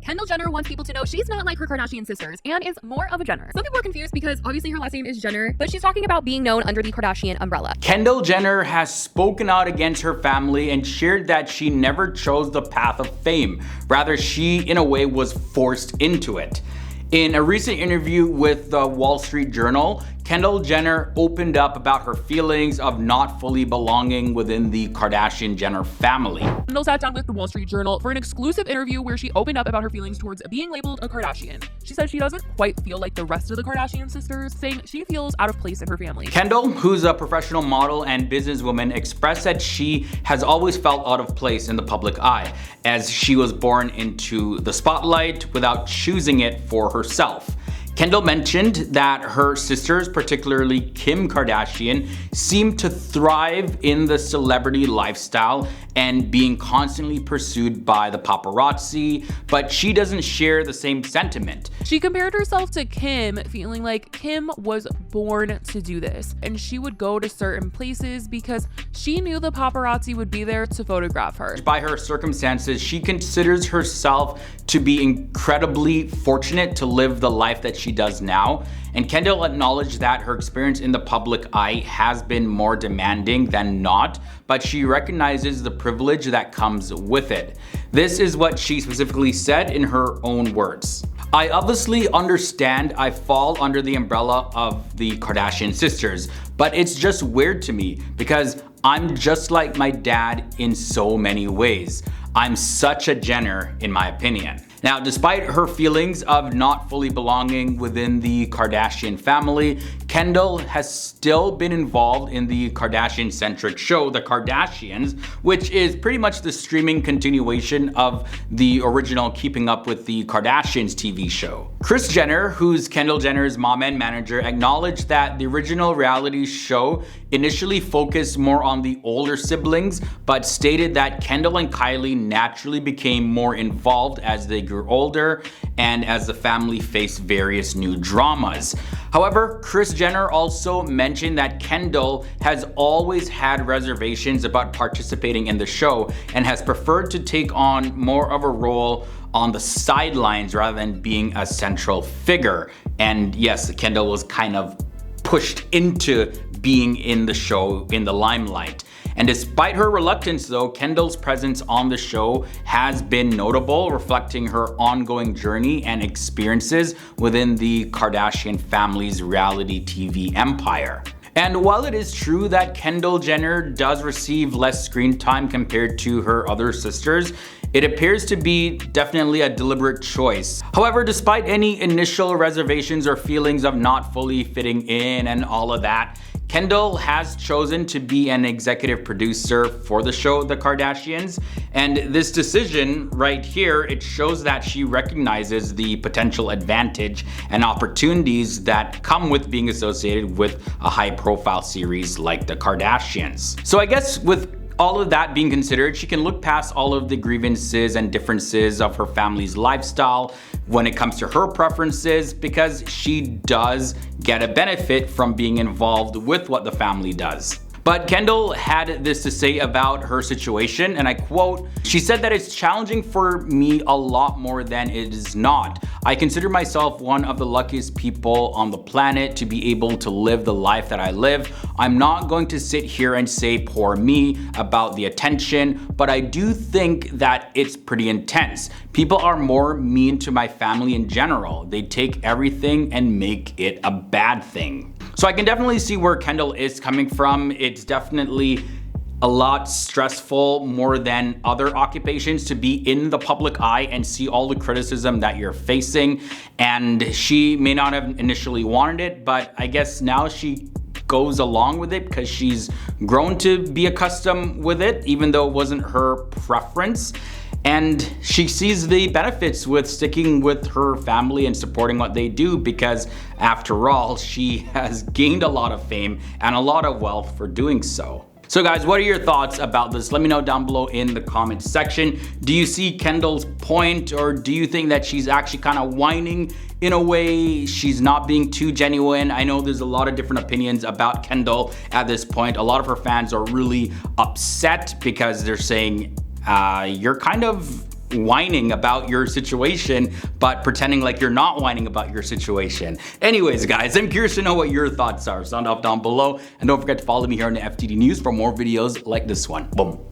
Kendall Jenner wants people to know she's not like her Kardashian sisters and is more of a Jenner. Some people are confused because obviously her last name is Jenner, but she's talking about being known under the Kardashian umbrella. Kendall Jenner has spoken out against her family and shared that she never chose the path of fame. Rather, she, in a way, was forced into it. In a recent interview with the Wall Street Journal, Kendall Jenner opened up about her feelings of not fully belonging within the Kardashian-Jenner family. Kendall sat down with the Wall Street Journal for an exclusive interview where she opened up about her feelings towards being labeled a Kardashian. She said she doesn't quite feel like the rest of the Kardashian sisters, saying she feels out of place in her family. Kendall, who's a professional model and businesswoman, expressed that she has always felt out of place in the public eye, as she was born into the spotlight without choosing it for herself. Kendall mentioned that her sisters, particularly Kim Kardashian, seem to thrive in the celebrity lifestyle and being constantly pursued by the paparazzi, but she doesn't share the same sentiment. She compared herself to Kim, feeling like Kim was born to do this, and she would go to certain places because she knew the paparazzi would be there to photograph her. By her circumstances, she considers herself to be incredibly fortunate to live the life that she does now, and Kendall acknowledged that her experience in the public eye has been more demanding than not, but she recognizes the privilege that comes with it. This is what she specifically said in her own words. "I obviously understand I fall under the umbrella of the Kardashian sisters, but it's just weird to me because I'm just like my dad in so many ways. I'm such a Jenner, in my opinion." Now, despite her feelings of not fully belonging within the Kardashian family, Kendall has still been involved in the Kardashian-centric show, The Kardashians, which is pretty much the streaming continuation of the original Keeping Up with the Kardashians TV show. Kris Jenner, who's Kendall Jenner's mom and manager, acknowledged that the original reality show initially focused more on the older siblings, but stated that Kendall and Kylie naturally became more involved as they grew older and as the family faced various new dramas. However, Kris Jenner also mentioned that Kendall has always had reservations about participating in the show and has preferred to take on more of a role on the sidelines rather than being a central figure. And yes, Kendall was kind of pushed into being in the show in the limelight. And despite her reluctance though, Kendall's presence on the show has been notable, reflecting her ongoing journey and experiences within the Kardashian family's reality TV empire. And while it is true that Kendall Jenner does receive less screen time compared to her other sisters, it appears to be definitely a deliberate choice. However, despite any initial reservations or feelings of not fully fitting in and all of that, Kendall has chosen to be an executive producer for the show The Kardashians, and this decision right here, it shows that she recognizes the potential advantage and opportunities that come with being associated with a high-profile series like The Kardashians. So I guess with all of that being considered, she can look past all of the grievances and differences of her family's lifestyle when it comes to her preferences, because she does get a benefit from being involved with what the family does. But Kendall had this to say about her situation, and I quote, she said that it's challenging for me a lot more than it is not. I consider myself one of the luckiest people on the planet to be able to live the life that I live. I'm not going to sit here and say poor me about the attention, but I do think that it's pretty intense. People are more mean to my family in general. They take everything and make it a bad thing. So I can definitely see where Kendall is coming from. It's definitely a lot stressful, more than other occupations, to be in the public eye and see all the criticism that you're facing. And she may not have initially wanted it, but I guess now she goes along with it because she's grown to be accustomed with it, even though it wasn't her preference. And she sees the benefits with sticking with her family and supporting what they do, because after all, she has gained a lot of fame and a lot of wealth for doing so. So guys, what are your thoughts about this? Let me know down below in the comments section. Do you see Kendall's point, or do you think that she's actually kind of whining in a way? She's not being too genuine. I know there's a lot of different opinions about Kendall at this point. A lot of her fans are really upset because they're saying, you're kind of whining about your situation, but pretending like you're not whining about your situation. Anyways, guys, I'm curious to know what your thoughts are. Sound off down below, and don't forget to follow me here on the FTD News for more videos like this one. Boom.